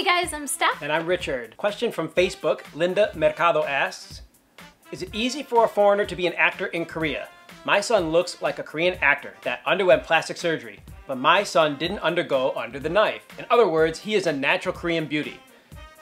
Hey guys, I'm Steph. And I'm Richard. Question from Facebook. Linda Mercado asks, is it easy for a foreigner to be an actor in Korea? My son looks like a Korean actor that underwent plastic surgery, but my son didn't undergo under the knife. In other words, he is a natural Korean beauty.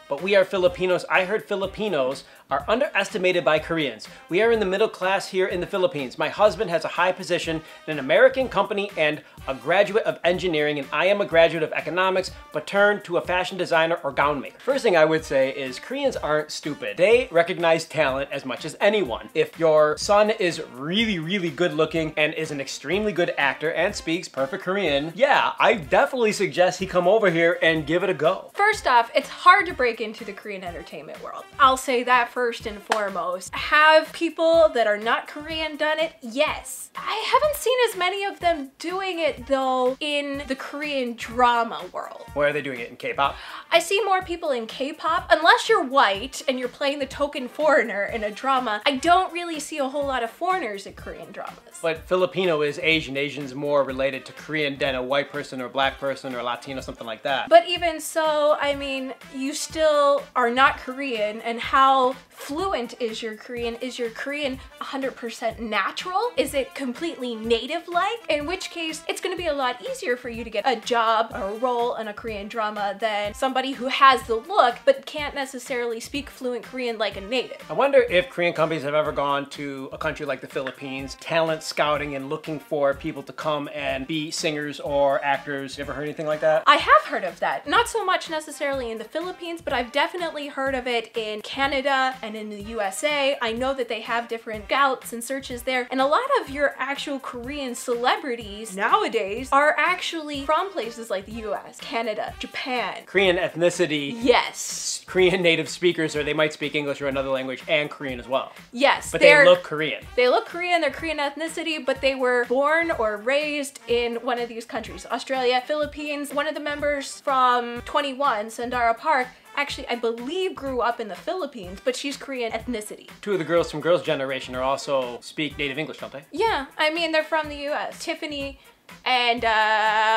But we are Filipinos. I heard Filipinos are underestimated by Koreans. We are in the middle class here in the Philippines. My husband has a high position in an American company and a graduate of engineering, and I am a graduate of economics, but turned to a fashion designer or gown maker. First thing I would say is Koreans aren't stupid. They recognize talent as much as anyone. If your son is really good looking and is an extremely good actor and speaks perfect Korean, yeah, I definitely suggest he come over here and give it a go. First off, it's hard to break into the Korean entertainment world. I'll say that first and foremost. Have people that are not Korean done it? Yes. I haven't seen as many of them doing it though in the Korean drama world. Where are they doing it? In K-pop? I see more people in K-pop. Unless you're white and you're playing the token foreigner in a drama, I don't really see a whole lot of foreigners in Korean dramas. But Filipino is Asian. Asian's more related to Korean than a white person or black person or Latino, something like that. But even so, I mean, you still are not Korean, and how fluent is your Korean? Is your Korean 100% natural? Is it completely native-like? In which case, it's gonna be a lot easier for you to get a job or a role in a Korean drama than somebody who has the look but can't necessarily speak fluent Korean like a native. I wonder if Korean companies have ever gone to a country like the Philippines, talent scouting and looking for people to come and be singers or actors. You ever heard anything like that? I have heard of that. Not so much necessarily in the Philippines, but I've definitely heard of it in Canada and in the USA. I know that they have different scouts and searches there, and a lot of your actual Korean celebrities nowadays are actually from places like the US, Canada, Japan. Korean ethnicity. Yes. Korean native speakers, or they might speak English or another language, and Korean as well. Yes. But they look Korean. They look Korean, they're Korean ethnicity, but they were born or raised in one of these countries. Australia, Philippines. One of the members from 21, Sandara Park, actually, I believe grew up in the Philippines, but she's Korean ethnicity. Two of the girls from Girls' Generation are also speak native English, don't they? Yeah, I mean, they're from the US. Tiffany and,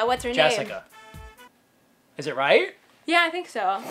what's her name? Jessica. Is it right? Yeah, I think so.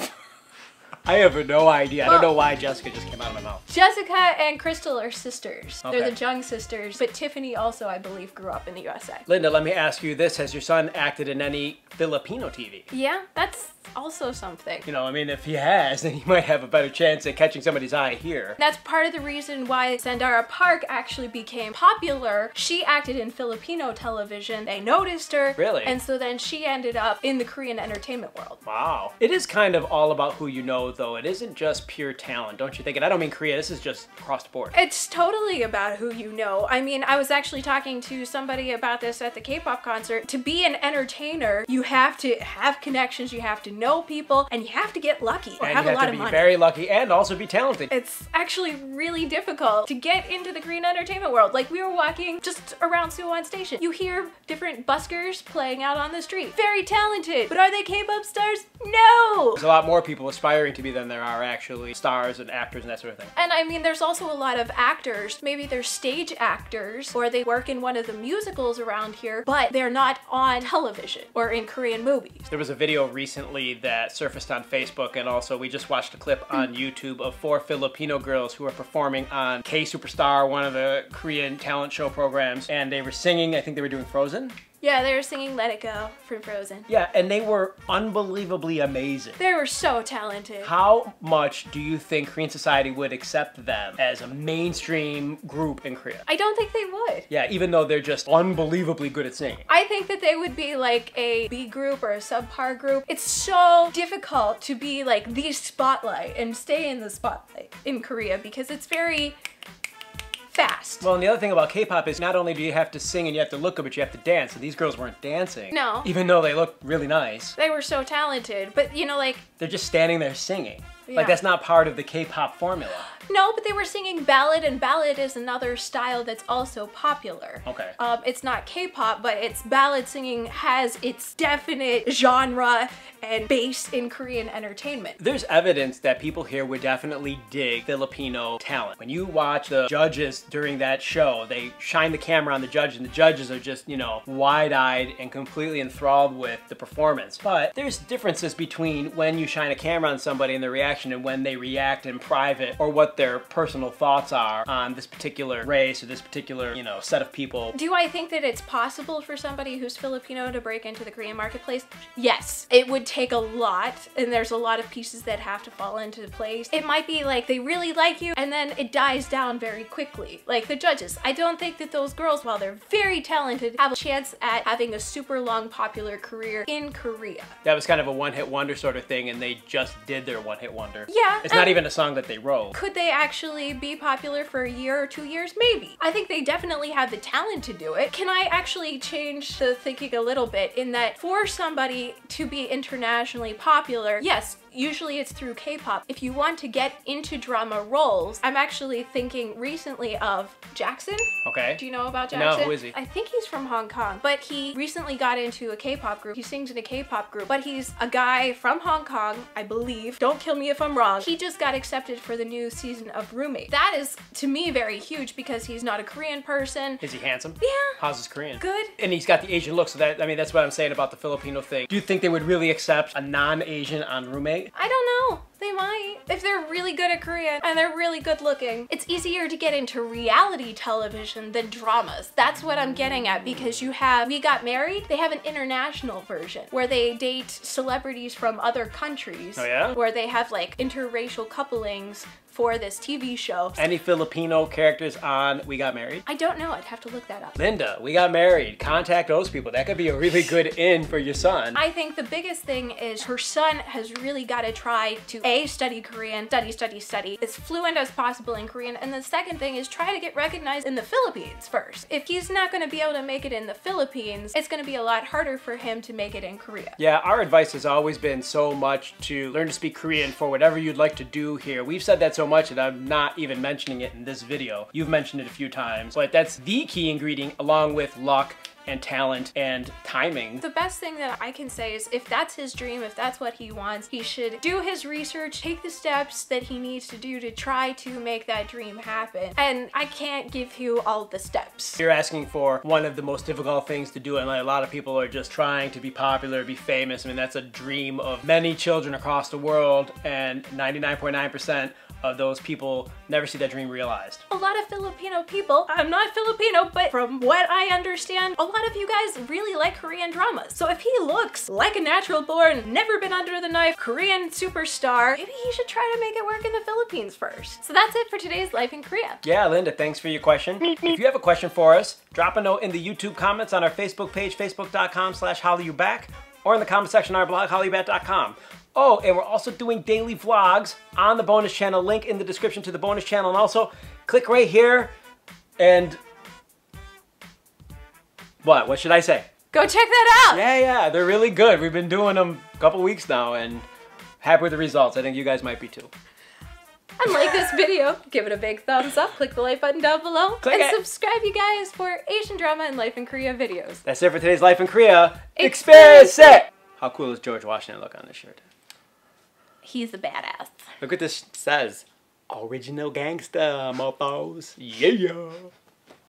I have no idea. I don't know why Jessica just came out of my mouth. Jessica and Crystal are sisters. Okay. They're the Jung sisters, but Tiffany also, I believe, grew up in the USA. Linda, let me ask you this. Has your son acted in any Filipino TV? Yeah, that's also something. You know, I mean, if he has, then he might have a better chance at catching somebody's eye here. That's part of the reason why Sandara Park actually became popular. She acted in Filipino television. They noticed her. Really? And so then she ended up in the Korean entertainment world. Wow. It is kind of all about who you know, though. It isn't just pure talent, don't you think? And I don't mean Korea. This is just across the board. It's totally about who you know. I mean, I was actually talking to somebody about this at the K-pop concert. To be an entertainer, you have to have connections, you have to know people, and you have to get lucky or have a lot of money. And you have to be very lucky and also be talented. It's actually really difficult to get into the Korean entertainment world. Like, we were walking just around Suwon Station. You hear different buskers playing out on the street. Very talented, but are they K-pop stars? No! There's a lot more people aspiring to be than there are actually stars and actors and that sort of thing. And I mean, there's also a lot of actors. Maybe they're stage actors, or they work in one of the musicals around here, but they're not on television or in Korean movies. There was a video recently that surfaced on Facebook, and also we just watched a clip on YouTube of 4 Filipino girls who are performing on K-Superstar, one of the Korean talent show programs, and they were singing, I think they were doing Frozen. Yeah, they were singing Let It Go from Frozen. Yeah, and they were unbelievably amazing. They were so talented. How much do you think Korean society would accept them as a mainstream group in Korea? I don't think they would. Yeah, even though they're just unbelievably good at singing. I think that they would be like a B group or a subpar group. It's so difficult to be like the spotlight and stay in the spotlight in Korea because it's very fast. Well, and the other thing about K-pop is not only do you have to sing and you have to look good, but you have to dance. And these girls weren't dancing. No. Even though they looked really nice. They were so talented, but you know, like... They're just standing there singing. Like, that's not part of the K-pop formula. No, but they were singing ballad, and ballad is another style that's also popular. Okay. It's not K-pop, but it's ballad singing has its definite genre and base in Korean entertainment. There's evidence that people here would definitely dig Filipino talent. When you watch the judges during that show, they shine the camera on the judges, and the judges are just, you know, wide-eyed and completely enthralled with the performance. But there's differences between when you shine a camera on somebody and their reaction and when they react in private, or what their personal thoughts are on this particular race or this particular, you know, set of people. Do I think that it's possible for somebody who's Filipino to break into the Korean marketplace? Yes. It would take a lot, and there's a lot of pieces that have to fall into place. It might be like they really like you, and then it dies down very quickly. Like the judges. I don't think that those girls, while they're very talented, have a chance at having a super long popular career in Korea. That was kind of a one-hit wonder sort of thing, and they just did their one-hit wonder. Yeah. It's not even a song that they wrote. Could they actually be popular for a year or 2 years? Maybe. I think they definitely have the talent to do it. Can I actually change the thinking a little bit in that for somebody to be internationally popular, yes, usually it's through K-pop. If you want to get into drama roles, I'm actually thinking recently of Jackson. Okay. Do you know about Jackson? No, who is he? I think he's from Hong Kong, but he recently got into a K-pop group. He sings in a K-pop group, but he's a guy from Hong Kong, I believe. Don't kill me if I'm wrong. He just got accepted for the new season of Roommate. That is, to me, very huge because he's not a Korean person. Is he handsome? Yeah. How's his Korean? Good. And he's got the Asian look, so that, I mean, that's what I'm saying about the Filipino thing. Do you think they would really accept a non-Asian on Roommate? I don't know. They might. If they're really good at Korean and they're really good looking. It's easier to get into reality television than dramas. That's what I'm getting at, because you have We Got Married. They have an international version where they date celebrities from other countries. Oh yeah? Where they have like interracial couplings for this TV show. Any Filipino characters on We Got Married? I don't know. I'd have to look that up. Linda, We Got Married. Contact those people. That could be a really good in for your son. I think the biggest thing is her son has really got to try to A, study Korean, study, as fluent as possible in Korean, and the second thing is try to get recognized in the Philippines first. If he's not going to be able to make it in the Philippines, it's going to be a lot harder for him to make it in Korea. Yeah, our advice has always been so much to learn to speak Korean for whatever you'd like to do here. We've said that so much that I'm not even mentioning it in this video. You've mentioned it a few times, but that's the key ingredient along with luck and talent and timing. The best thing that I can say is if that's his dream, if that's what he wants, he should do his research, take the steps that he needs to do to try to make that dream happen. And I can't give you all the steps. You're asking for one of the most difficult things to do, and like a lot of people are just trying to be popular, be famous. I mean, that's a dream of many children across the world, and 99.9% of those people never see that dream realized. A lot of Filipino people, I'm not Filipino, but from what I understand, a lot of you guys really like Korean dramas. So if he looks like a natural born, never been under the knife, Korean superstar, maybe he should try to make it work in the Philippines first. So that's it for today's Life in Korea. Yeah, Linda, thanks for your question. If you have a question for us, drop a note in the YouTube comments on our Facebook page, facebook.com/HallyuBack, or in the comment section on our blog, hallyuback.com. Oh, and we're also doing daily vlogs on the bonus channel, link in the description to the bonus channel, and also click right here and what should I say? Go check that out! Yeah, they're really good. We've been doing them a couple weeks now and happy with the results. I think you guys might be too. And like this video, give it a big thumbs up, click the like button down below, click and it. subscribe you guys for Asian drama and Life in Korea videos. That's it for today's Life in Korea. Experience it! How cool does George Washington look on this shirt? He's a badass. Look what this says. Original gangsta, mofos. Yeah.